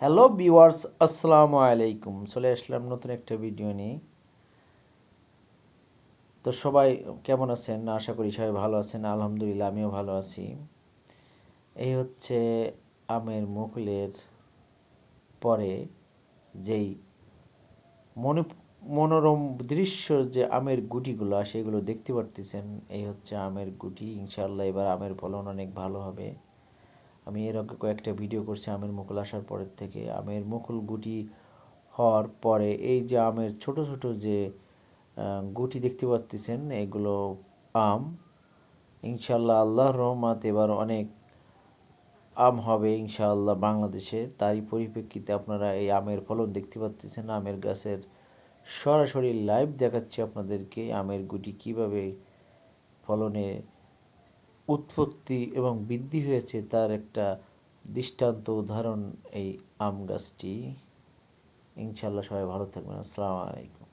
Hello viewers, আসসালামু আলাইকুম। চলে আসলাম নতুন একটা ভিডিও নিয়ে। তো সবাই কেমন আছেন? আশা করি সবাই ভালো আছেন। আলহামদুলিল্লাহ আমিও ভালো আছি। এই হচ্ছে আমের মুকুলের পরে যেই মনো মনোরম দৃশ্য, যে আমের গুটিগুলো সেগুলো দেখতে পারতেছেন। এই হচ্ছে আমের গুটি। ইনশাআল্লাহ এবার আমের ফলন অনেক ভালো হবে। আমি এর আগে কয়েকটা ভিডিও করছি আমের মুকুল আসার পরের থেকে। আমের মুকুল গুটি হওয়ার পরে এই যে আমের ছোট ছোট যে গুটি দেখতে পাচ্ছেন, এগুলো আম। ইনশাআল্লাহ আল্লাহর রহমত এবার অনেক আম হবে ইনশাআল্লাহ বাংলাদেশে। তারই পরিপ্রেক্ষিতে আপনারা এই আমের ফলন দেখতে পাচ্ছেন। আমের গাছের সরাসরি লাইভ দেখাচ্ছি আপনাদেরকে আমের গুটি কিভাবে ফলনে উৎপত্তি এবং বৃদ্ধি হয়েছে, তার একটা দৃষ্টান্ত উদাহরণ এই আম গাছটি। ইনশাআল্লাহ সবাই ভালো থাকবেন। আসসালামু আলাইকুম।